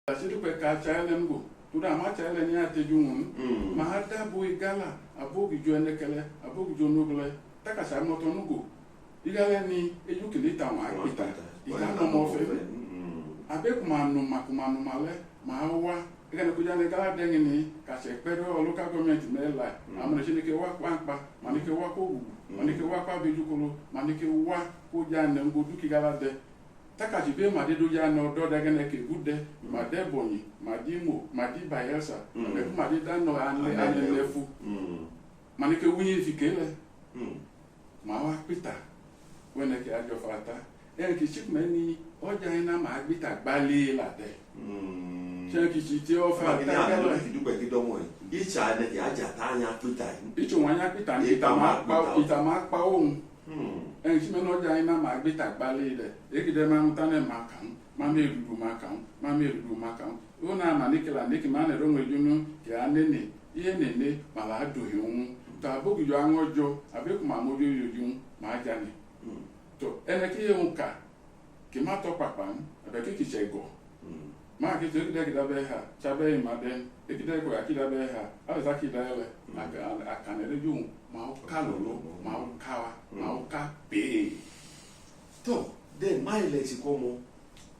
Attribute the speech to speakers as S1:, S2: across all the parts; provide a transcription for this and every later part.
S1: Asidu pe ka chailen go. Tuda ma chailen ya te jungun. Ma hada boy gala abogi joende kele abogi jonugule taka sa moto nugo. Igale ni eju kilita wa kita. Igala mo fe. Abe kuma no male ma wa igale kuja ne gala dengi ni ka se pedo local government mela. Amune shine ke wa kwampa, manike wa ko manike wa kwa bejukulu, manike wa ko jane ngodu ki gala de. Taka jibe ma de do ya no do da gene ke gude ma de boni ma di mo ma di bayelsa me ma di dan no ane lefu manike wunyi fikele ma wa pita wene ke ajo fata ki chik meni oja ina ma gbita gbale la de che ki chi ti o fa ta
S2: ga lo fi dupe ki do mo icha ne ti aja ta anya pita
S1: icho wanya pita ni ta ma pa ohun si me no ja ina ma gbita gbale de ekide ma mutane makan ma merudu makan ona ma nikela niki ma ne ronwe junu ke anene ihe nene ma la do hiun ta bogu jo anwojo abeku ma mojo yojun ma jani to ene ki yunka ki ma to papa abe ki chego ma ki te de be ha chabe ma den ekide ko akida be ha ala zaki da ele akanere jun ma kalolo ma kawa ma ka pe
S2: to then my legs como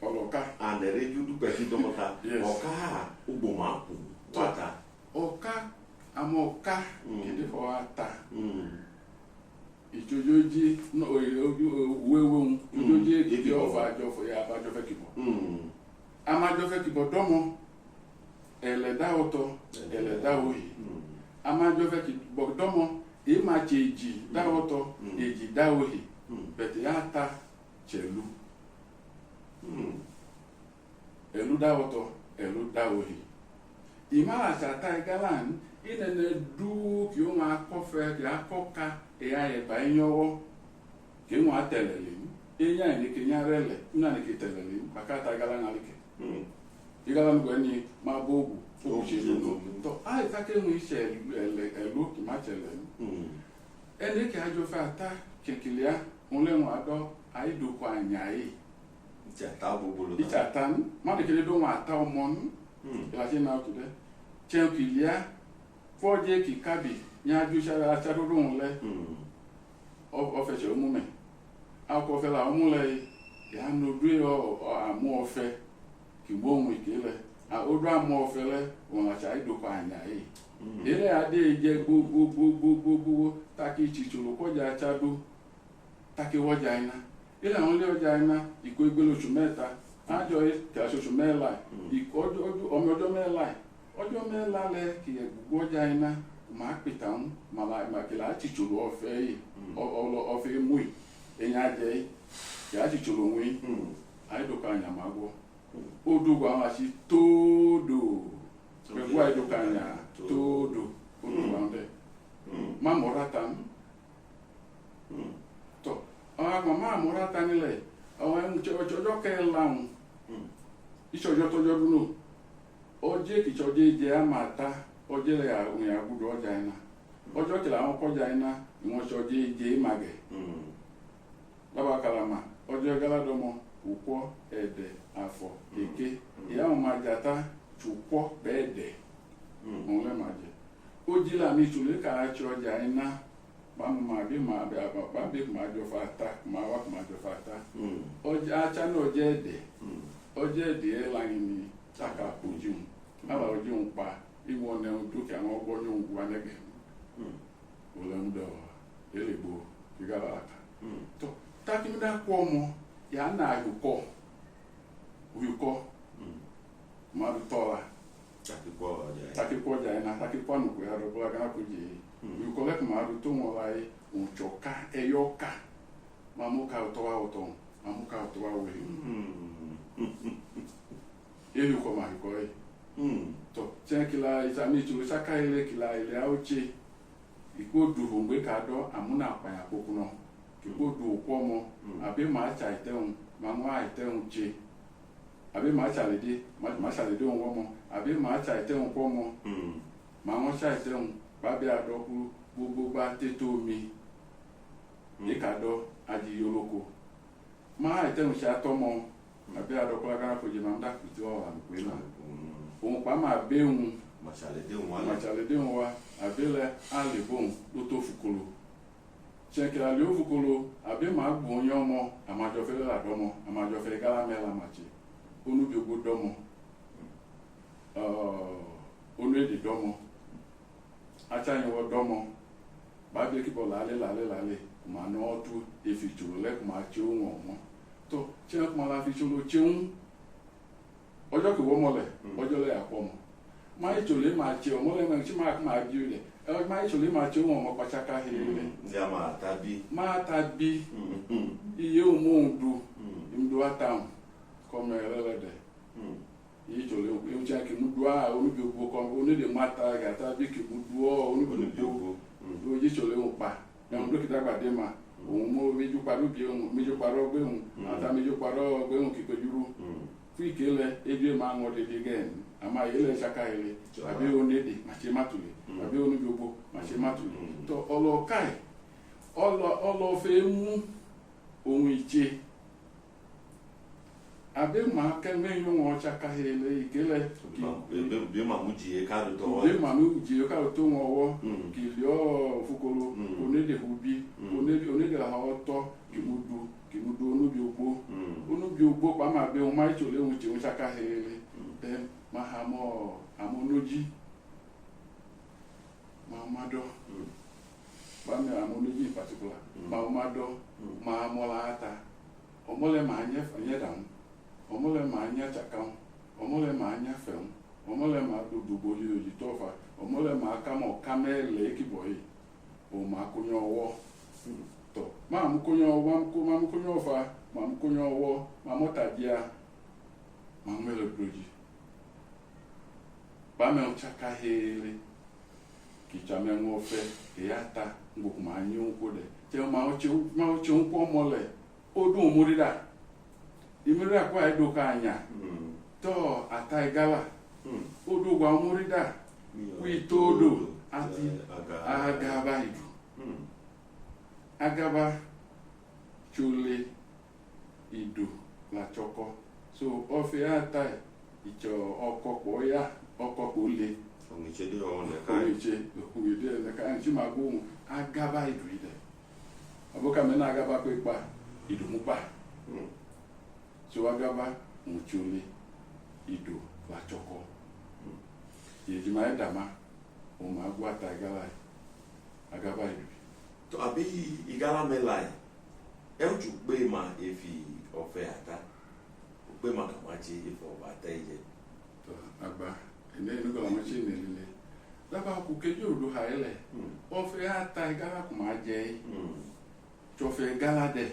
S1: oloka
S2: and the reju du pe do mota oka ugbo ma pu wata
S1: oka amoka kede fo ata ijojoji no wewe ijojoji kede ofa ajo fo ya abajo fe kibo amajo fe kibo domo ele da oto ele da oyi amajo fe kibo domo e ma cheji da oto eji da oyi bete ya ata chelu elu da oto elu da ohi imara chata galan inene du ki o ma kofe ki akoka e aye ba nyowo ki won atelele enya ni ki nya rele na ni ki telele bakata galan alike igalan go ni ma bogu o chelu to ai ka ke mu ise elu ki ma chele ene ki ajo fa ata kekilia onle won ado aidu kwa anyai
S2: jata bobolo
S1: itatan ma de kele do wa ata omon la je na okude chen kilia foje ki kabi nya ju sara cha do run le o fe che omume akọ fe la omule ya no du o amu ofe ki gbohun ikele a odu amu ofe le won la cha aidu kwa anyai ile ade je gbogbo taki chichoro koja cha do taki woja ina ile àwọn ile ọjà ina iko egbelo oṣù mẹ́ta ajo ke oṣù mẹ́la iko ọjọ́ mẹ́la le ki egbugbo ọjà ina ma pita un ma kila chichoro ofe yi ofe mu enya je ya chichoro nwi aidoka anya magwo odugbo àwọn asi todo pẹ̀lú aidoka anya todo odugbo ande ma morata to mama amorata nile awon ojo ke laun isojo tojo dunu oje ki choje je amata oje le awon ya gudo oja ina ojo ki la won koja ina won soje je mage baba kalama ojo galadomo upo ede afo eke ya won majata chupo bede won le maje oji la mi tule ka choja ina ma bi ma ba bi ma jo fata ma wa ma jo fata oje acha no oje de la ni taka ojun ala ojun pa iwo ne odu ki àwọn ogbo yun gwa nege o le ndo elebo igala aka to taki mi da ko mo ya na ayuko ma du tola taki ko ja na taki ko no ko ya ro ko ga ko ji you collect ma do to mo lai un choka eyoka mamuka otowa oton mamuka otowa we yeyu ko ma ko to chenkila isami tu saka ile kila ile auchi iko du ngbe ka do amuna pa ya kokuno iko du ko mo abi ma cha iteun ma nwa iteun che abi ma cha lede ma cha lede won mo abi ma cha iteun ko mo ma won cha iteun babi adoku gbogbo ba teto mi ikado aji yoloko ma ite un sha tomo abi adoko agara ko je ma nda kuti o wa pe na òun pa máa bẹ́ òun
S2: màṣàlẹ̀
S1: dé òun wa àbẹ́lẹ̀ àlè bóun ló tó fukolo ṣẹkìlá ló fukolo àbẹ́ máa gbòó yán ọmọ àmàjọfẹ́ ládọ́mọ àmàjọfẹ́ gálámẹ́lá màjẹ onúbiogbo dọ́mọ onúèdè dọ́mọ atsányẹwọ dọ́mọ bàbá kíbọ̀ lálẹ́ kùmà ní ọtú efi tsoro lẹ́ kùmà tse òun ọ̀mọ́ tó tiẹ́ kùmà la fi tsoro tse òun ọjọ́ kò wọ́n mọ́lẹ̀ ọjọ́ lẹ́ àpọ̀ mọ́ máa ìtsòlè máa tse ọmọ lẹ́mọ̀ tí máa bí rẹ̀ máa ìtsòlè máa tse òun ọmọ pàtsaka hẹ́ẹ́ rẹ̀ máa ta bí iye òun mò ń du ìmúdu àtàwọn kọ́mọ ẹlẹ́lẹ́dẹ̀ yìí ìtsòlè òun tí a kì í mú du oníbiogbo kọ́mọ onídìí máa ta gàtà bí kì í mú du oníbiogbo yìí ìtsòlè òun pa ẹ̀hún dókítà gbàdé ma òun mú méjì parọ́ bí òun méjì parọ́ gbé òun àtà méjì parọ́ gbé òun kíkọ́ dúró fún ìkélẹ̀ ebi máa ń wọ́n dédé gẹ́ẹ̀n àmọ́ ayélẹ̀ ṣaka ilé àbí onídè màṣẹ mátùlẹ̀ àbí onígbogbo màṣẹ mátùlẹ̀ tó ọlọ́ọ̀ká ẹ̀ ọlọ́ọ̀fẹ́ mú ohun ìtse àbí màá kẹ́mẹ́ yín wọn ṣaka ilé ìkélẹ̀
S2: bí màmú jìyẹ káàdù tó wọ́
S1: bí màmú jìyẹ káàdù tó wọ́n wọ́ kìlọ̀ fukolo onídè hubi onídè làwọn tọ́ kìmudu onubiogbo pàmò àbẹ ohun máa ìtsòlè ohun tí ohun ṣaka ilé ẹ máa àmọ́ onójì máa má dọ́ bámi àmọ́ onójì in particular máa má dọ́ máa mọ́lá ata ọmọlẹ̀ máa nyẹ dànù ọmọlẹ̀ máa nyẹ tsakawọn ọmọlẹ̀ máa nyẹ fẹ̀wọn ọmọlẹ̀ máa dòdòbò yìí tọ́fà ọmọlẹ̀ máa kámọ̀ kámẹ́lẹ̀ kíbọ̀ yìí òun máa kó yán ọwọ́ tọ̀ máa mú kó yán ọwọ́ máa mú kó yán ọ̀fà máa mú kó yán ọwọ́ máa mọ́ tàdíà máa mú ẹlẹ́gbẹ̀rẹ̀ bámi ọ̀tsaka hẹ́ẹ́rẹ́ kìtsàmẹ́ ŋọ́ fẹ́ èyà ta gbogbo máa nyé ŋkó dẹ̀ tẹ́ máa tse ŋkó mọ́lẹ̀ ó dún òmùrí dà ìmúrí àkó àyẹ̀dó ká ànyà tọ́ ata ìgálà ó dún gba òmùrí dà wí tóódò àti agaba ìdù agaba tsole ìdù làtsọkọ so ọ̀fẹ́ ata ìtsọ ọkọ̀ pọ̀ ya ọkọ̀ kò le
S2: òmìtsẹ́dẹ́ ọ̀hún lẹ́ka
S1: òmìtsẹ́ lẹ́ka ẹ̀ ǹtí máa gbóhùn agaba ìdù yìí dẹ̀ abókàmẹ́ náà agaba pé pa ìdù mú pa so agaba ǹtsọ́lé ìdù làtsọkọ yèjì máa ẹ̀ dàmá òun máa gbó ata ìgálà yìí agaba ìdù.
S2: tó àbí ìgálà mẹ́la yìí ẹ̀ ń tún pé ma efi ọ̀fẹ́ àtà pé ma kà máa tse ifọ̀ àtà yìí
S1: agba ene nuga la machi nelile laba ku keje odo ha ele o fe ata igala ku ma je cho fe gala de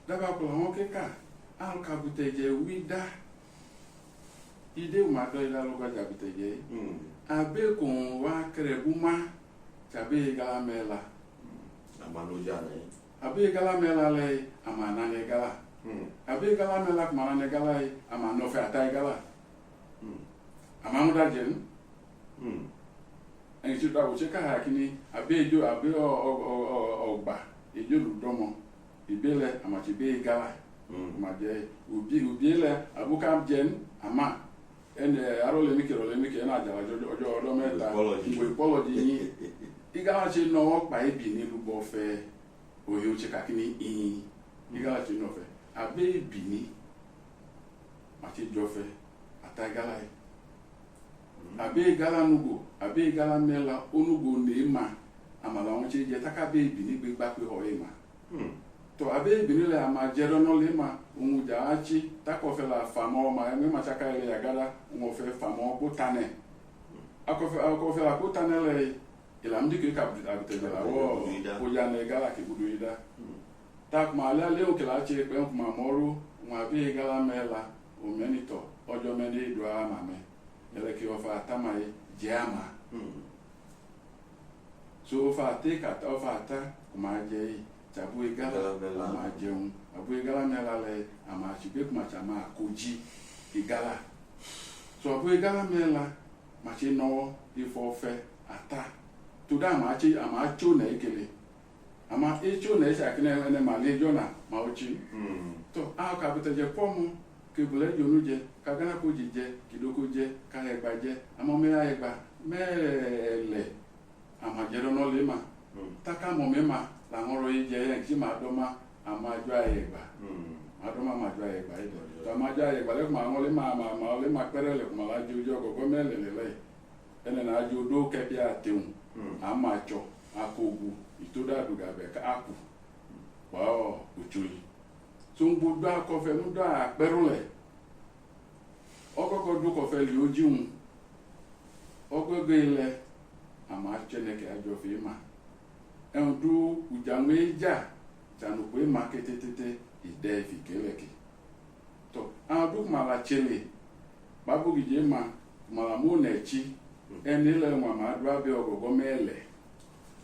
S1: laba ku la won keka al ka buteje wida ide ma do ila lo ga buteje abe ko wa krebuma tabe igala mela
S2: amano jane
S1: abe igala mela le amana ne gala abe gala mela kumana ne gala yi ama nɔfɛ ata yi gala ama ŋu da jɛn ɛnitsi do awotse ka ha kini abe edzo abe ɔgba edzo lu dɔmɔ ebe lɛ amatsi be yi gala ma jɛ obie lɛ abo ka jɛn ama ɛnɛ aro le nike ɛnɛ adzala ɔdzɔ ɔdɔmɛta ŋgbe kpɔlɔ di nyi igala tsi nɔ ɔkpa ebi nilu bɔ fɛ oye otse ka kini ii igala tsi nɔfɛ abe bini mati jɔfɛ ata gala yi abe gala nugo abe gala mɛla onugo ne ma amala wɔn tse dze taka abe bini gbegba pe xɔ yi ma tɔ abe bini le ama dze ɖɔ nɔli ma ohun dza atsi takɔfɛ la famɔ ma ɛmɛ ma tsaka yi le yagada ŋɔ fɛ famɔ kó tanɛ akɔfɛ la kó tanɛ le ilamdi ke ka abitɛdze la wɔ kodza ne gala ke budu yi da. takuma alẹ́ lé òkè láti pẹ́ ń kuma mọ́rú wọn àbí igala mẹ́la òmẹ́nitọ̀ ọjọ́ mẹ́lẹ́ ìdò àmà mẹ́ ẹlẹ́kì ọfà àtàmàyé jẹ́ àmà so ọfà àtẹ́ kàtà ọfà àtà kuma jẹ́ yìí tàbí igala àmà jẹun àbí igala mẹ́la lẹ́ àmà àtìgbé kuma tà máa kojí igala so àbí igala mẹ́la màtí nọ́wọ́ ifọ̀ ọfẹ́ àtà tó dá àmà àtsó nà ekele ama echo na esha kine ene malejo na mauchi to a ka buteje pomo kebule jonu je kagana ko je kidoko je kayegba je amome ayegba mele amajero no lema taka momema la ngoro je yen ki ma do ma amajo ayegba adoma majo ayegba ide to amajo ayegba le ma ngole ma le ma perele kuma la jojo gogo mele le ene na ajo do kebi ateun amacho akogu itoda duga be ka aku wow uchuli so ngbodo akofe mu do aperule okoko du kofe li ojiun ogogo ile ama cheneke ajo fi ma en du ujanwe ja tanu pe ma ketetete ide fi keleke to adu mala chele babu gije ma mala mu na echi enile ma du abi ogogo mele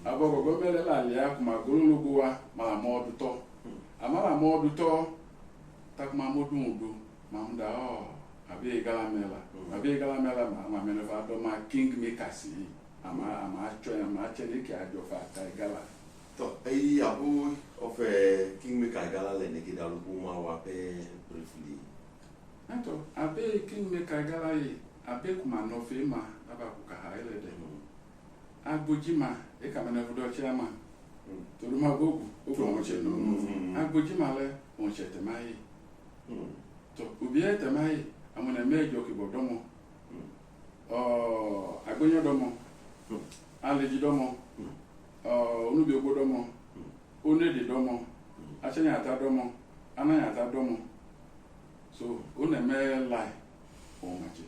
S1: abogogo mele la lia kuma golologo wa mala modu to amala modu to takuma modun udu mamda abi galamela ma menefa do ma king makers ama chele ki ajo fa ta gala
S2: to ei abu of king maker gala le ne kidalu ma wa pe briefly
S1: to abi king maker gala yi abi kuma no fe ma aba ku ka ha ile de agbojima e ka menefu do chairman to do ma gogu o ko mo che no agbojima le on che te mai to ubi e te mai amuna mejo ki bodomo agbonyo domo aleji domo onubi ogodomo onede domo achanya ata domo ananya ata domo so one me lai o machi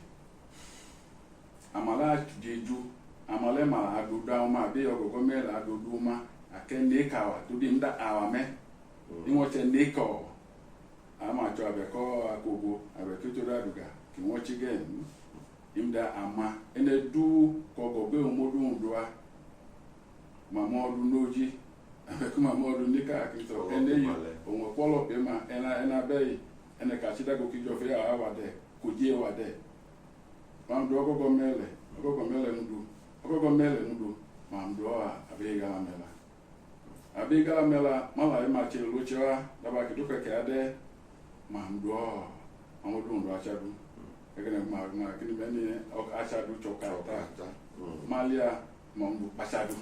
S1: amala jeju amale ma adoda ma be ogogo me la adodu ma akende kawa to di nda awame ni wo che neko ama cho abeko akogo abeko to daduga ki wo chi gen imda ama ene du kogo be omodu ndoa mama odu noji abeko mama odu nika kito ene yi onwe polo pe ma ena be ene ka chida go kijo fe awade koje wade mam do gogo mele ndu mam do abega mela mala ma che lucha daba kiduka ke ade mam do amodu ndo achadu egene ma kini meni o achadu choka ta malia mambu achadu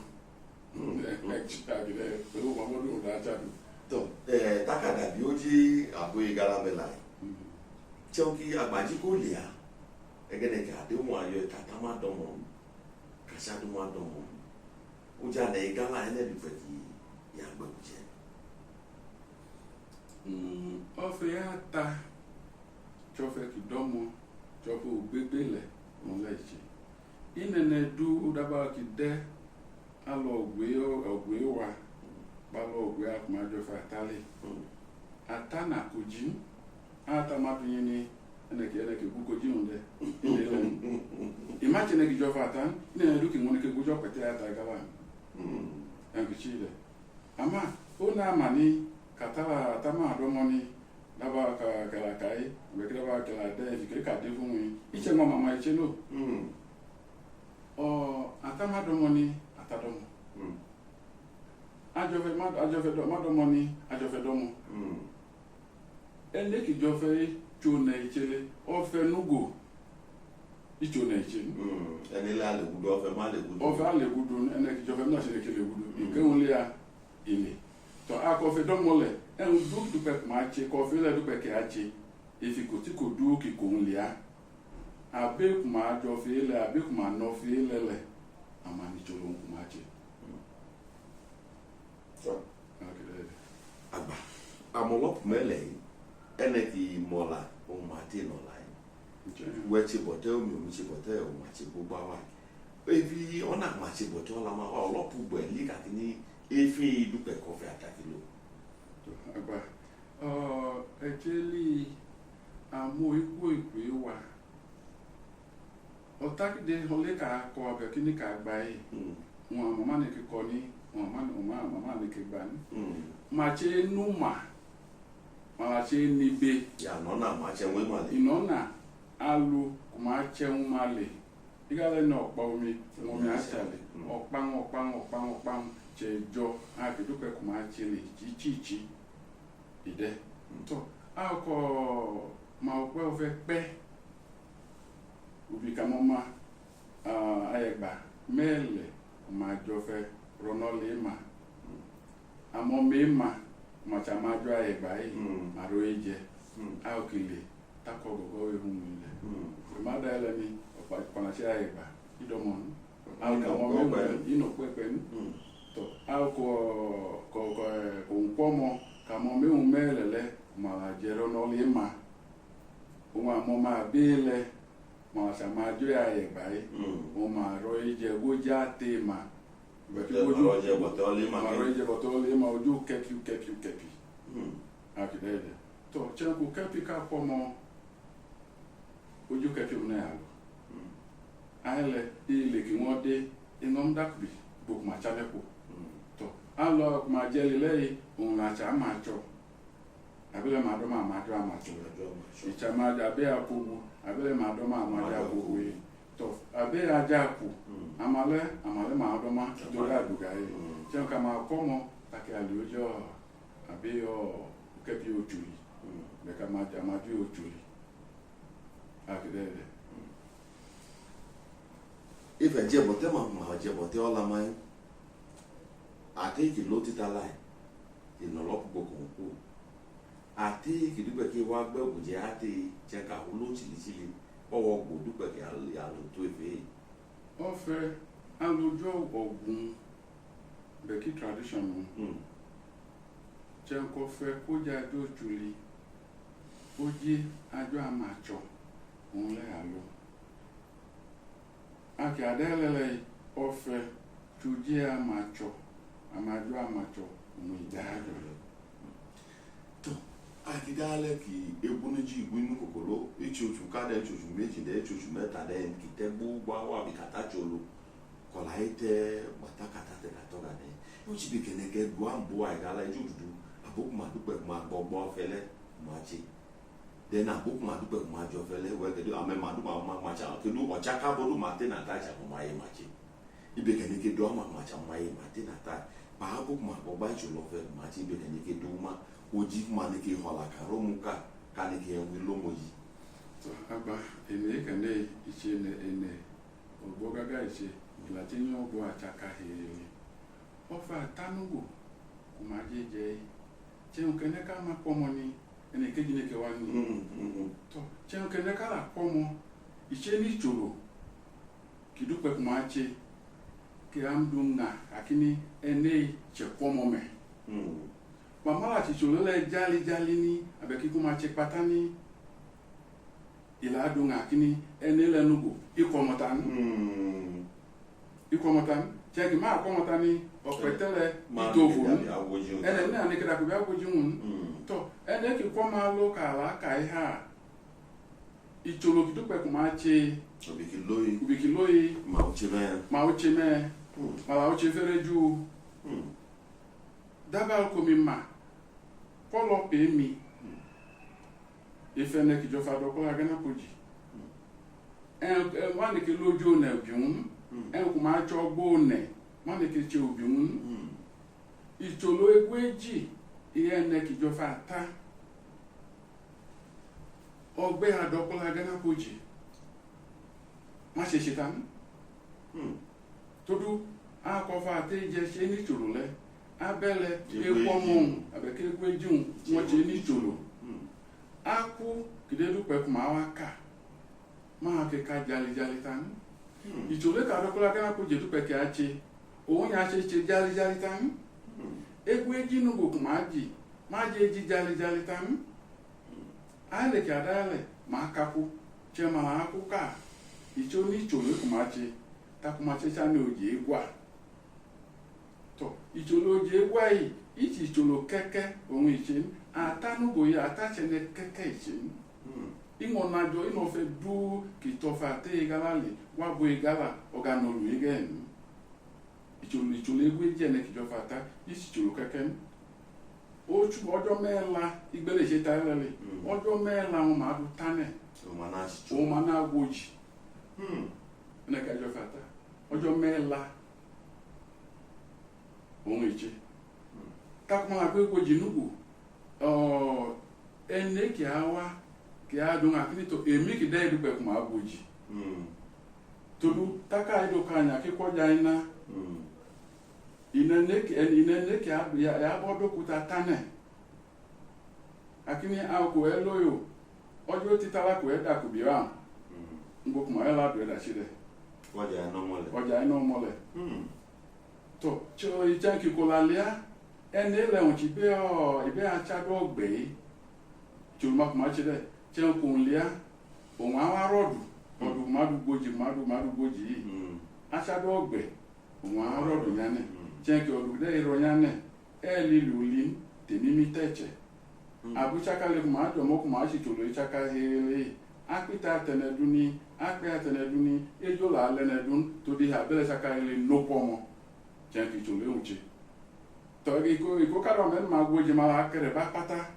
S1: ekchagide pelu amodu ndo achadu
S2: to takada bi oji abega la mela chonki agbaji ko lia egene ka de mo ayo katama domo kasadu ma domo uja na igala ene bi feki ya gbuje
S1: ofe ata chofe ki domo chofe ugbebele mo leje inene du daba ki de alo ogwe wa balo ogwe akuma jofe atale atana kuji ata mabini ene ke buko jiunde ile imagine ki jofa atan ne duki ngone ke bujo pete ata gala angichile ama ona mani katala tama domoni daba ka kala kai bekira ba kala de fikiri ka de fun wi iche mo mama iche no atama domoni atadomo ajofe domoni ajofe domo ene ki jofe chona ichele ofe nugo ichona ichele
S2: ene la le gudo ofe ma le gudo
S1: ofe ale gudo ene ki jofe na se kele gudo nke onle ya ile to akofe domole en du pe ma che kofe le du pe ke ache ifiko ti ko du ki ko onle ya abe kuma jofe ile abe kuma no fe ile le amani cholo kuma ache
S2: so agba amolop mele ene ki mola o mate no lai wechi bote o mi chi bote o machi gbogbo awa evi ona machi bote ola ma olopu gbo eli ka kini efi dupe kofi atakilo
S1: to agba ejeli amu iku wa otakide hole ka ko abe kini ka gba yi won mama ne ki ko ni mama ne ki gba ni machi numa malache nibe
S2: ya no na mache we male
S1: inona alu kuma cheun male igale no pa omi achale opan chejo akidupe kuma chele chichichi ide to ako ma okwe ofe pe ubi kamoma ayegba mele ma jofe ronole ma amo me ma chama jo ayegba yi maro eje a okile tako gogo ehun ile ma da ele ni opana se ayegba idomon al ka mo me ino pepe to al ko npomo ka mo me un melele ma jero no le ma o ma bele ma chama jo ayegba yi o ma ro eje goja te ma
S2: Roger Botolima.
S1: Roger Botolima ojú kẹ́pì. Akidede. Tó chenku kẹ́pì ká pomo ojú kẹ́pì na yalo. Aile ile ki wọ́n dé ingom dakbi bok ma chalepo. Tó alo ma jeli lei on la cha ma cho. Abele ma do ma cho. Icha ma abe akogu, abele ma do ma akogu. To abe ajaku amale ma adoma dola dugaye chen kama komo take aliojo abe o kepi ojuri be kama jamaju ojuri akidede
S2: ife jebote ma jebote ola mai ate ki lo tita lai inolopo gokunku ate ki dupe ki wa gbe oguje ate che ka lo chili ọwọ́ gbòdú pẹ̀kẹ́ àlòtó ìfẹ́ yìí.
S1: Ó fẹ́ alójó ọ̀gùn bẹ̀kí tradition mu. Jẹ́ kó fẹ́ kó jẹ́ ajó jùlí, ó jí ajó àmàjọ òun lẹ́ àlọ́. Akẹ́ àdẹ́lẹ́lẹ́ ó fẹ́ tó jẹ́ àmàjọ òun ìdájọ́.
S2: Akidale ki ebuneji igwinu kokoro ichochu kada ichochu meji de ichochu meta de kitegbu gbawa bikata cholo kola ite batakata te katoga de uchi bikeneke gwa mbo agala ijududu aboku madupe ma gbogbo fele machi de na aboku madupe ma jo fele we kedu ame madupa ma cha kedu ochaka bodu mate na tacha mo mai machi ibekeneke do ma cha mai mate na ta ba aboku ma gbogbo cholo fe machi ibekeneke do ma oji manike hola karomuka kanike wilomoji
S1: to aba ene kande iche ene ogbo gaga iche latini ogbo achaka hele ofa tanugo kuma jeje che nkene ka ma pomo ni ene keji ne ke wa ni to che nkene ka la pomo iche ni choro kidupe kuma che ke amdunga akini ene che pomo me Mamala chicholo le jali ni abeki kuma chekpata ni ila adunga kini enele nugo ikomotan cheki ma komotan ni opretele itovu ene ni anikira ku bia gojun to ene ki koma lo kala kai ha icholo kidupe kuma che ubikiloi ma ocheme mala ochefereju dabal komima polo pemi ifene ki jofa do ko agana poji wani ki lojo na biun kuma cho gbo ne wani ki che obiun icholo egweji iye ne ki jofa ta ogbe adoko agana poji ma se setan todo akofa te je se ni cholo le abele ekwomu abeke egwejun won je ni cholo aku kidedu pe kuma waka ma ke ka jali tan icholo ka dokola kana ko jedu pe ke ache ohun ya se jali tan egwejinu go kuma ji ma je ji jali tan ale ka dale ma kapu che ma aku ka ichoni cholo kuma che ta kuma che cha ni oje egwa to icholo je gwai ichi icholo keke ohun iche atanugo ya atache ne keke iche imonajo inofe du kitofa te igalali wabo igala oganolu igen icholo egwe je ne kijofa ta ichi icholo keke ochu ojo mela igbele se ta lele ojo mela won ma du tane o mana gboji ne ka jofa ta ojo mela ohun iche takuma agbegoji nugu ene ki awa ke adu akini to emi ki dai dupe kuma agoji todu taka ido kanya ki ko jaina inene ki ya bodo kuta tane akini ako eloyo ojo titala ko eda ku biwa ngo kuma ela do da shire ọjà iná mọ́lẹ̀ tó cho ijanki ko lalia ene le won ti be o ibe achado ogbe jo ma kuma chide che ko nlia ohun awa rodu odu madu goji achado ogbe ohun awa rodu yane che ke odu de iro yane lulin temi mi teche abu chakale kuma do mo kuma chi tolo chaka hele akpita teneduni ejo la lenedun to di habele chaka hele no pomo che ke tolo unchi to iko karo men ma goji ma akere ba pata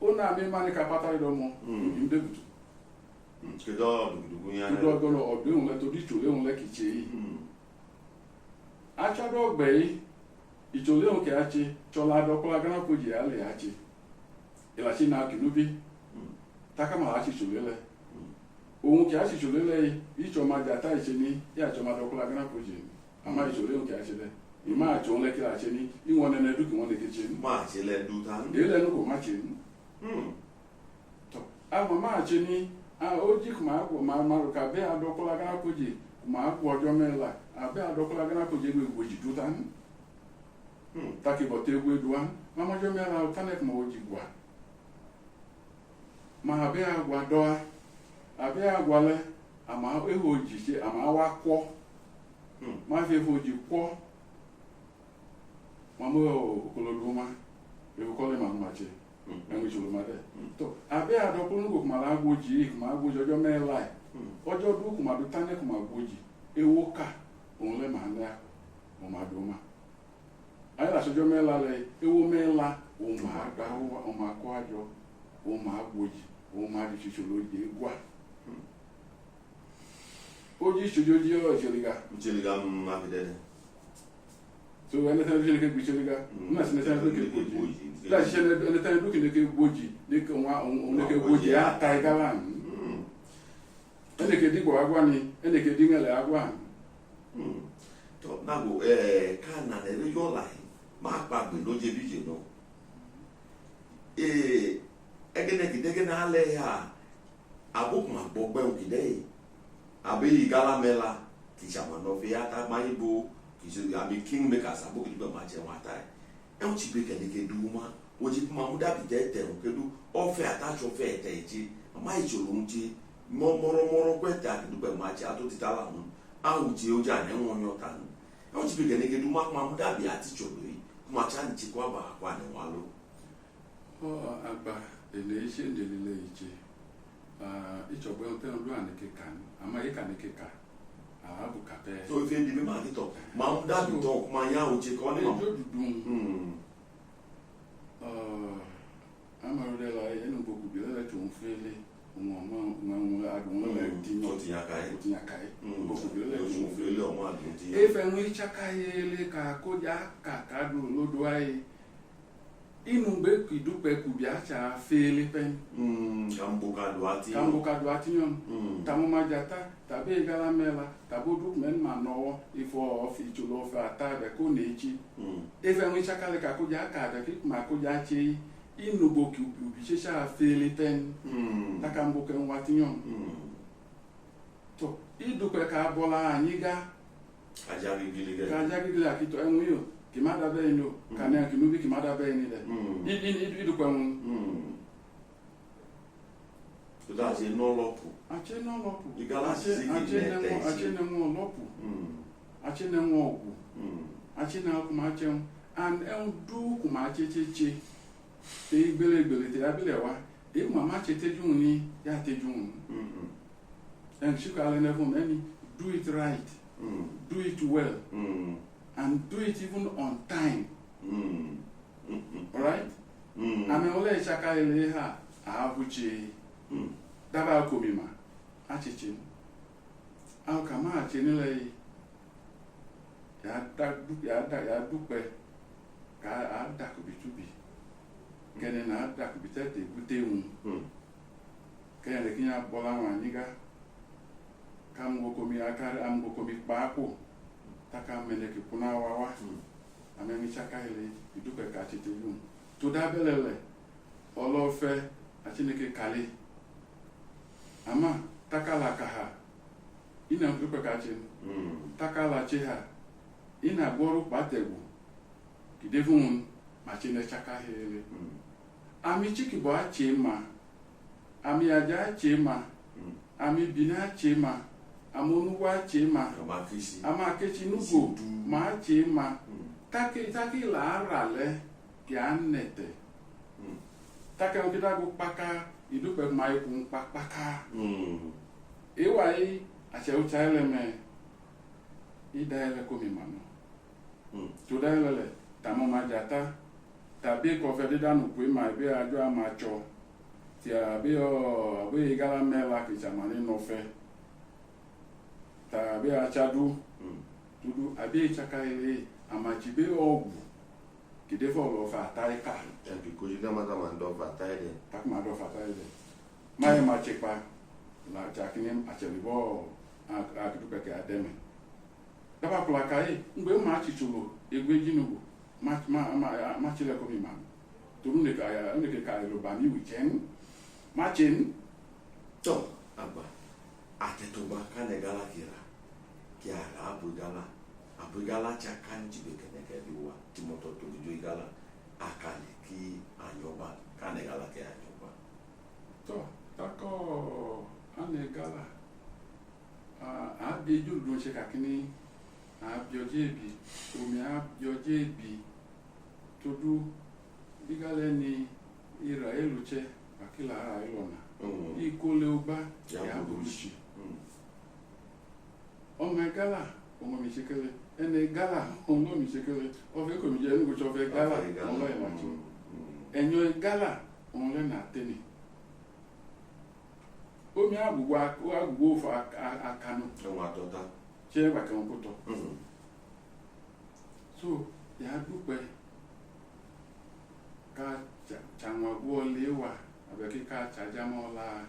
S1: ona mi mani ka pata ido mo inde butu
S2: kedo dugu ya
S1: do no odun le to di tolo un le kiche achado ogbe ìjòlé òkè àti chola dokola gana koji ale àti ìlàsí na kinubi takama àti ìjòlé le ohun kì á sì ìjòlé le ìjọ ma jata ìṣe ní yà jọ ma dokola gana koji àmà ìjòlé òkè àti le ìmá àti òun lẹ́kẹ́ àti ní ìwọ̀n nẹ́nẹ́ dúkì wọ́n lè kéje ní.
S2: máa ṣe lẹ́dú tán.
S1: èyí lẹ́nu kò má ṣe ní. tọ́ àmọ́ máa ṣe ní ó jí kò máa rò ká bẹ́ẹ̀ adọ́kọ́lá gana koji kò máa kú ọjọ́ mẹ́la àbẹ́ adọ́kọ́lá gana koji gbé ìwòjì dú tán. Taki bote gwedwa mama jo mera utanek mo ojigwa ma abe agwa doa abe agwale ama ehoji se ama wa kwo ma fe hoji kwo mama okoloduma e ko le mama che enwe jolo ma de to abe adokunu go kuma la gwoji kuma gwoji ojo mela ojo du kuma du tanek kuma gwoji ewo ka on le ma na o ma do ma ayi la sojo mela le ewo mela o ma gba o ma ko ajo o ma gboji o ma di sisolo je gwa oji sojo ji o cheliga
S2: ma bidede
S1: so ene tan je ke gbicheliga na sine tan ke gboji la je ene tan du ke gboji de ke wa on ke gboji ata igala ene ke digbo agwa ni ene ke dingele agwa
S2: to na go kana le yo lai ma pa gbe lo je bije no egene kidege na ale ya abuk ma gbogbe nkide abi gala mela ki chama no fe ata ma ibo ki so abi king makers abuk di ma che wa tai e un ti be kene ke du ma o ji ma mu da bi tete o ke du o fe ata cho fe te ji ma i jo lu ti moro kweta ki du be ma che ato ti tala mu awu ti o ja ne won yo tan e un ti be kene ke du ma mu da bi ati cho lo kuma cha nti kwa ba kwa ne walo
S1: agba ele ise ndelele ije ichogbe ote ndu anike kan ama ika nike ka abu kape
S2: so ife ndi ma kito ma mu da bi to kuma ya o je ko ni ma
S1: amaro la enu boku bi la to nfele mo adun le tinyo
S2: o ti yakai
S1: boku bi la to
S2: nfele o mo adun ti
S1: efe nwi chakaye le ka ko ja ka du lodo ai inu gbe kidupe kubia cha fele pen
S2: kamboka do atiyon
S1: tamu majata tabe gala mela tabodu men manowo ifo of ichulo fa tabe ko nechi efe nwi chakale ka ko ja ka da ki ma ko ja chi inu gbo kubi cha fele pen takamboka watiyon to idupe ka bola anyiga ajagigile akito enwiyo kimada be no kana kinubi kimada be ni de idu kwa mu
S2: to da je no lopu igala si
S1: achene mo lopu achene mo ogu achene kuma chem and du kuma checheche te igbele te abile wa e mama cheteju ni ya teju and shikale never many do it right do it well and do it even on time. Alright? Ame ole chaka ele ha abuchi. Daba komima. Achichi. Au kama achenile ya dupe ka ada kubitubi. Kene na ada kubitete gute un. kene kinya bola waniga kam go komi akar am go komi papo taka mene ki puna wawa amemi chaka ile idupe ka chitelu to da belele olofe achineke kale ama taka la kaha ina idupe ka chin taka la cheha ina boru pategu kidevun machine chaka ile ami chiki bo achema ami aja chema ami bina chema amonuwa chema ama kechi nugo ma chema taki la arale ki anete taki on kita go paka idupe mai kun paka ewai ache o chaile me idaele ko mi mano to daele tamo majata tabi ko fe danu pe mai be ajo amacho ti abi o abi igala mela ki chamani no fe tabi achadu tudu abi chakaile amachibe ogu kidefo lo fa taika
S2: and because you don't matter man do fa taide
S1: tak ma do fa taide mai ma chepa la chakini achelibo a kidupe ke ademe daba kula kai ngbe ma chichulo egbe jinugo ma chile ko mi ma turu ne ka lo ba mi weekend ma chen
S2: to aba atetuba kane gala kira kia abugala chakanji bekeneke biwa timoto to bijo igala akale ki anyoba kane gala ke anyoba
S1: to tako ane gala a beju do se kakini a biojebi omi a biojebi todo igale ni ira eluche akila ara ilona ikole ogba ya buruchi ọmọ gala ọmọ mi sekele ene gala ọmọ mi sekele ofe ko mi je ni go cho fe gala ọmọ e machi enyo gala ọmọ le na teni omi agugbo fa akanu
S2: won atota
S1: che ba kan ko to so ya dupe ka chanwa wo lewa abeki ka chaja mo la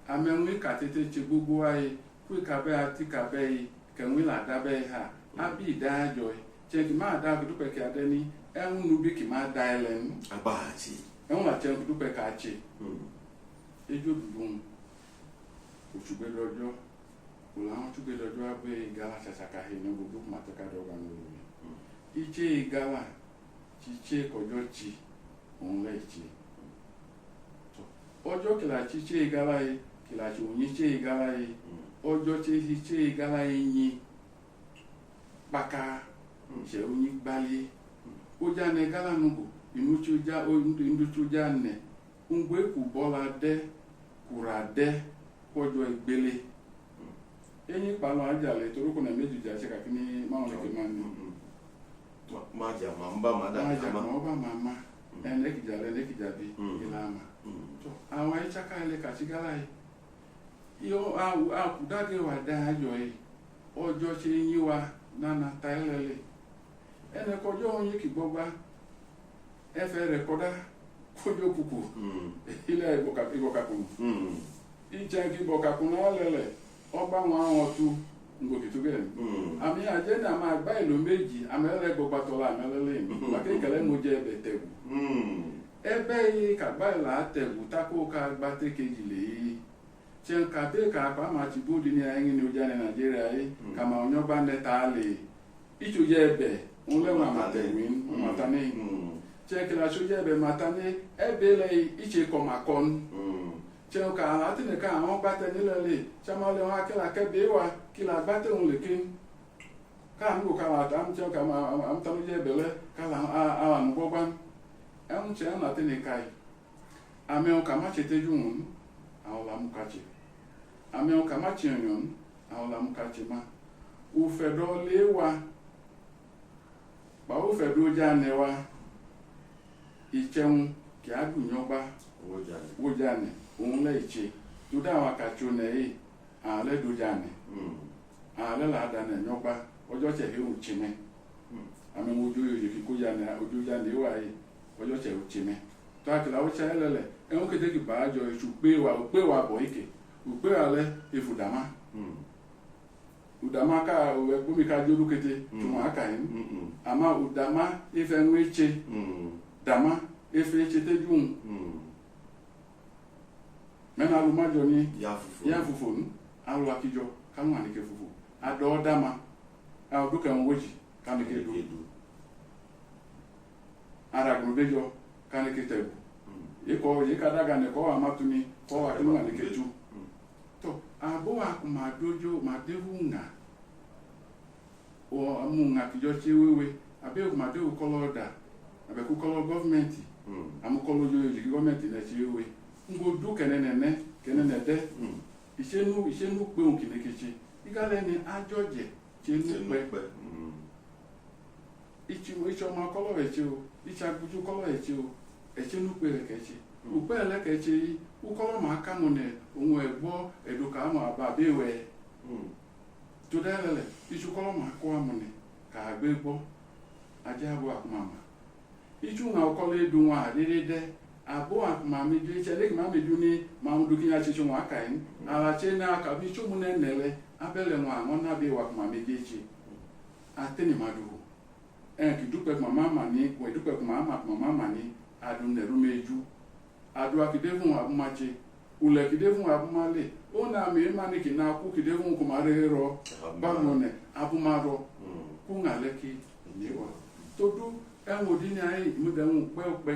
S1: amenwi ka tete che gbogbo aye kwe kabe ati kabe kenwi la dabe ha abi da joy che ki ma da dupe ke adeni en nubi ki ma da elen
S2: abachi
S1: en la che dupe ka chi ejo dudun osugbe lojo ola won tugbe lojo abe gala chachaka he no gbogbo ma to ka do ga no iche gala chiche kojo chi on le chi ojo kila chiche gala e kila chi onyi che gala e ojo che gala yin paka se onyi gbali o ja ne gala nugo inu chuja o ndu chuja ne ngwe ku bola de kurade ojo igbele eyin pa lo ajale toruko na meju ja se kakini ma won ke mani
S2: maja mamba mada
S1: mama ene kijabi ilama to awon ichaka ile kachigala yo akudage wa da ajo ojo se yin wa nana tailele ene kojo yin ki gbogba efe rekoda kojo kuku ile iboka kun ije ki boka kun lele oba won otu ngoki to gere ami aje na ma gba ilo meji amele gbogba to la amele ba ke kele mo je betewu ebe yi ka gba ila tewu tako ka gba tekeji le chen ka be ka pa ma ti bodi ni ayin ni oja ni Nigeria yi kama onyo ba neta le ichu je ebe unle wa matewin matane chen kila so je ebe matane ebe le iche ko makon chen ka atine ka awon gba te ni le chama le wa kila ke be wa kila gba te un le kin ka ngu ka la tam chen ka ma am tanu je ebe le ka la a nu gbogban en chen na tine kai ame o ka ma chete jun awon la mu ka che ame o kama chenyon awla mukache ma u fedo lewa ba u fedo jane wa icheun ki agunyoba wojane ohun le iche to da wa kacho ne yi ale do jane ale la da ne nyoba ojo che he u chime ame mojo yo ki ko jane ojo jane wa yi ojo che u chime to akila o cha elele en kete ki ba jo ichu pe wa bo ike upe ale ifudama udama ka we gumi ka jodu kete tuma aka yin ama udama ife nweche dama ife chete jun mena lu majo ni ya fufu nu alu akijo kanwa ni ke fufu ado dama a du kan woji kan ke du ara grubejo kan ke tebu iko yikadaga ne ko amatuni ko wa kinu ni ke tu to abo akuma dojo ma devunga o amunga kijo chiwewe abe ma de ukoloda abe ku kolo government amukolo jo ji government na chiwewe ngo du kenene de isenu pe on kinekechi igale ni ajoje chenu pe icho ma kolo echi o icha buju kolo echi o echenu pe kechi upe ele kechi ukolo ma aka mo ne ohun egbo eduka ama aba bewe tudele ichu kolo ma ko amune ka agbegbo aja abo akumama ichu na okolo edu wa dedede abo akuma meje chele ma meju ni ma mudu kinya chichu wa aka yin ala chena aka bi chu mu ne nele abele nwa ngona be wa akuma meje chi ateni madu ki dupe mama ni ko dupe mama ni adu ne rumeju adu akidevun abumache ule kidevun abumale ona me mani kina ku kidevun kumare ro bamone abumaro ku ngaleki niwa todo enwodi ni ayi mudenu pe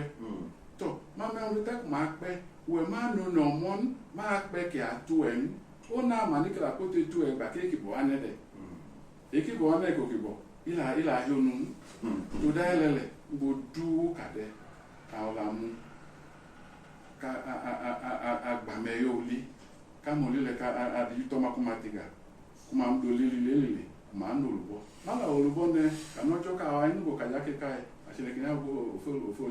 S1: to mama nru tek ma pe we ma no no mon ma pe ki atu en ona mani kala ko te tu e gba ke ki bo anede eki bo ane ko ki bo ila honu to daelele bodu kade kaolamu ka agbameyo li ka molile ka adi to makumatiga kuma mdolili ma nolubo mala olubo ne kanojo ka wa inu ka yake kai asile kina go ofo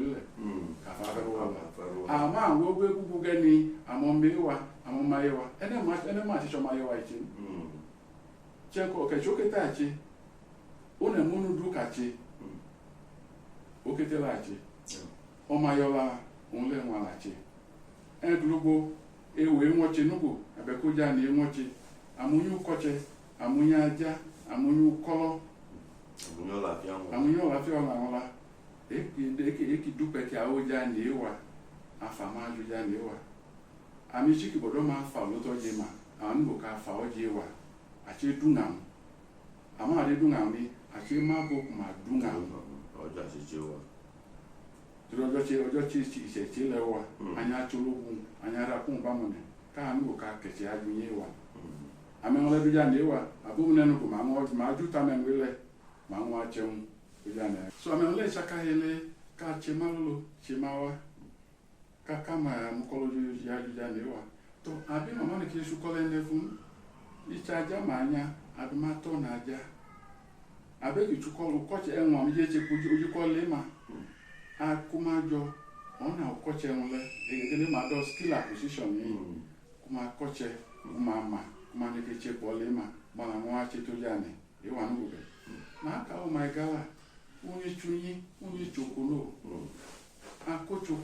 S1: ka fa fero ama ngo gbe gugu gani amombewa amomayewa ene ma chicho mayewa ichi cheko ke choketa chi one munu duka chi oketela chi omayola onle nwa chi eglugo ewe nwoche nugo abekoja na enwoche amunyu koche amunya aja amunyu kolo amunyo la fi ona ola eki dupe ki awoja na ewa afama ajuja na ewa ami chiki bodo ma fa loto jema anu ka fa oje ewa ache dungam ama ade dungam ni ache ma bo ma dungam
S2: oja chichewa
S1: ojo chi se lewa anya chologun anya ra kun ba mo ne ka anu ka keche ajunye wa ame ole bi ja ne wa abu ne no ko ma ju ta men wele ma nwa cheun bi ja ne so ame ole chaka hele ka chemalo chemawa ka kama mukolo ju ya ju ja ne wa to abi mama ne ke su kole ne fun icha ja ma anya abi ma to na aja abe ki chukolo ko che enwa mi je che puju ko le ma akumajo ona okoche nle egele ma do skill acquisition ni kuma koche kuma ne keche polema bana mo ache to jane e wa nu be ma ka o my gala uni chunyi uni chokolo akocho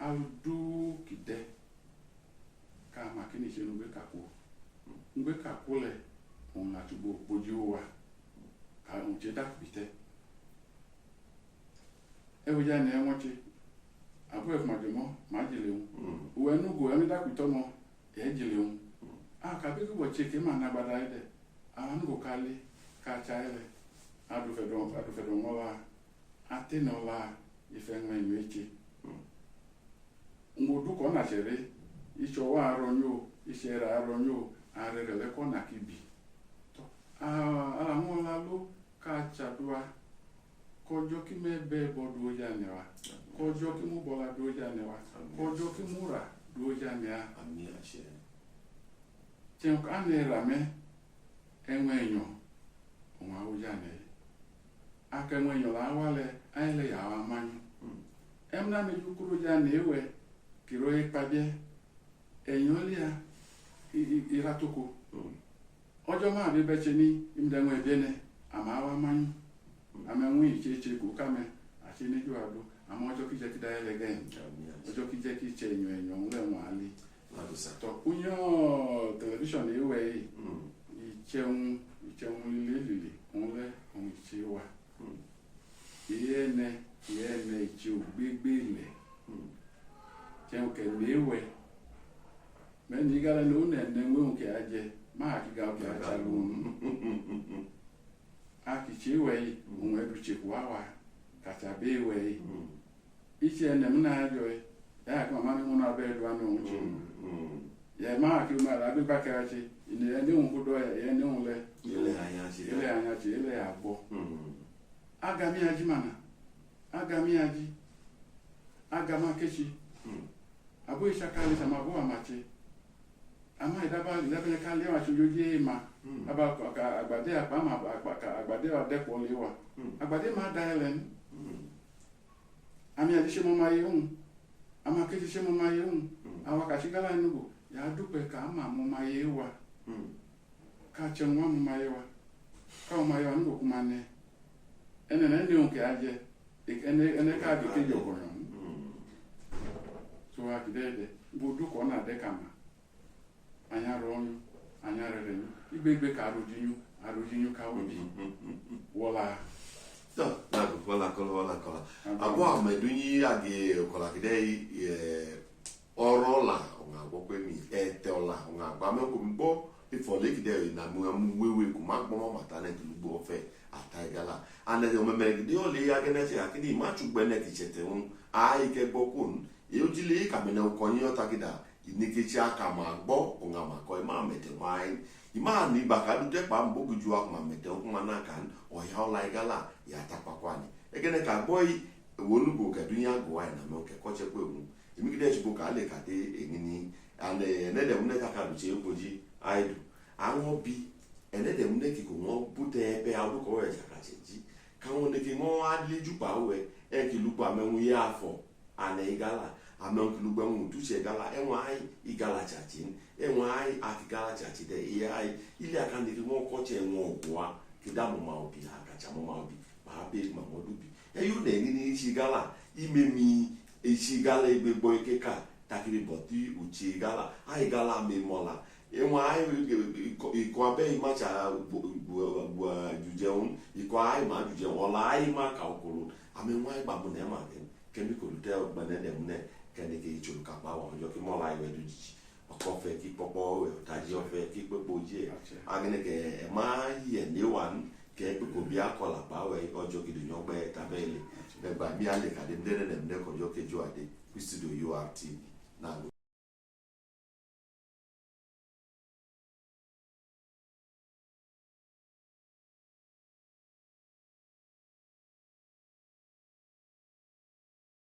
S1: aldu kide ka makini che nu be kako le on la tubo boju wa ka on che da kubite ewoja na enwoche abu ekmajomo ma jeleun uwe nugo emi dakwitomo jeleun ka be ko cheke ma na gbada ide nugo kale ka chaile adu fedo mola atenola ife nwe mechi ngodu ko na chere icho wa aronyo isera aronyo arere ko na kibi to ala mo la lo ka chadua kojo ki me be bodu ojanewa kojo ki mu bola do ojanewa kojo ki mura do ojanea
S2: ami ache
S1: chen ka ne rame enwenyo onwa ojane aka enwenyo la wale aile ya wa manyu emna me jukuru jane ewe kiro ipade enyolia iratoko ojo ma be beche ni imdenwe bene ama wa manyu amenwe icheche ko kame ati ni jo ado àmọ́ ọjọ́ kí jẹ́ kí dáyé lẹ́gẹ́ ọjọ́ kí jẹ́ kí ṣe èèyàn ńlẹ̀wọ̀n alẹ́ tọ́ kúnyàn tẹlifíṣàn ìwẹ̀ yìí ìjẹun líle ńlẹ̀ ohun ìṣe wa ìyẹ́nẹ ìṣe ògbégbé ilẹ̀ jẹun kẹ̀mí ìwẹ̀ mẹ́ni gálẹ́ ló nẹ̀ wéhùn kẹ́ ajẹ máa kí ga ọkẹ́ ajá lóhun a kì í ṣe ìwẹ̀ yìí òun ẹ̀dùn ṣèkù wá wa kàtà bí ìwẹ̀ yìí iṣẹ́ ẹ̀nẹ̀ mú náà jọ ẹ̀ yà kí màmá mi mú náà bẹ́ẹ̀ lu àná òun ṣe yẹ máa kí máa lábẹ́ bá kẹ́ra ṣe ìnìyẹn ní òun kó dọ́ ẹ̀ ní òun lẹ ilé àyànṣe ilé àgbọ̀ agami ají mànà agami ají agama kéṣi àbó ìṣàkálẹ̀ sàmàbó àmàṣe àmọ́ ìdábẹ́ kálẹ̀ wà ṣojú yé ma àgbàdé àpamọ́ àgbàdé àdẹ́pọ̀ lé wa àgbàdé máa da ẹ lẹ́nu àmì àdíṣe mọ́ máa yé hùn àmọ́ akéṣe ṣe mọ́ máa yé hùn àwọn kàṣígálà nùgbò yà á dúpẹ́ ká mà mọ́ máa yé wa ká jẹun wá mọ́ máa yé wa káwọn máa yé wa nígbò kú máa nẹ ẹnẹ ní òun kẹ́ á jẹ ẹnẹ káàdì kéjì ọ̀gọ̀ràn so akidede gbódú kọ́ náà dẹ́ka mà anya rọnyụ anya rere nyụ igbe ka arụjinyu ka obi wọla
S2: wala kola abụọ medunyi agi kola kide ọrụ la nga gbokwe mi ete ola nga gba me ko mbo ifole kide na mu wewe ko ma gbo mata na tulugbo ofe ataigala ane de o me kide o le ya gene se akidi ma chugbe ne ki chete un ai ke gbokun e o jile ka me na ko yin otakida inikechi aka ma gbọ ụnga maka ịma mete nwanyị ịma na ịba ka dute kpa mbụ gị jụọ ma mete nwa n'aka ọhịa ọla ịgala ya takpakwani egene ka gbọị ewolugbo kedu ihe agụ anyị na meoke kọchekwa egwu emigide echigbo ka ale kate enini enedemune taka duche ekwoji aidu aṅụ bi enedemune kiko nwa bute ebe adụka ọya chakacheji ka nwoneke nwa adịlejupa uwe ekilugbo amenwu ihe afọ ana ịgala amenkilugbe tuche gala enwai igala chachin enwai akigala chachide ai ile akandiri mo koche enwo ogwa kidamu maobi akacha mo maobi ma be ma modubi eyu na ni ishi gala imemi ishi gala egbegbo ikeka takiri boti uchi gala ai gala me mola enwai iko abe imacha jujeun iko ai ma jujeun ola ai ma ka okoro amenwai ba mo na ma kemi ko lute ogbanede mune kene ke ichuru kapa wa ojo ki mo la iwe dujiji okofe ki popo taji ofe ki pepo je agene ke ma ye ni wan ke pe ko bi akola pa we ojo ki dunyo gbe tabele be gba mi ale ka de ndere dem de ko jo ke jo ade studio URTV na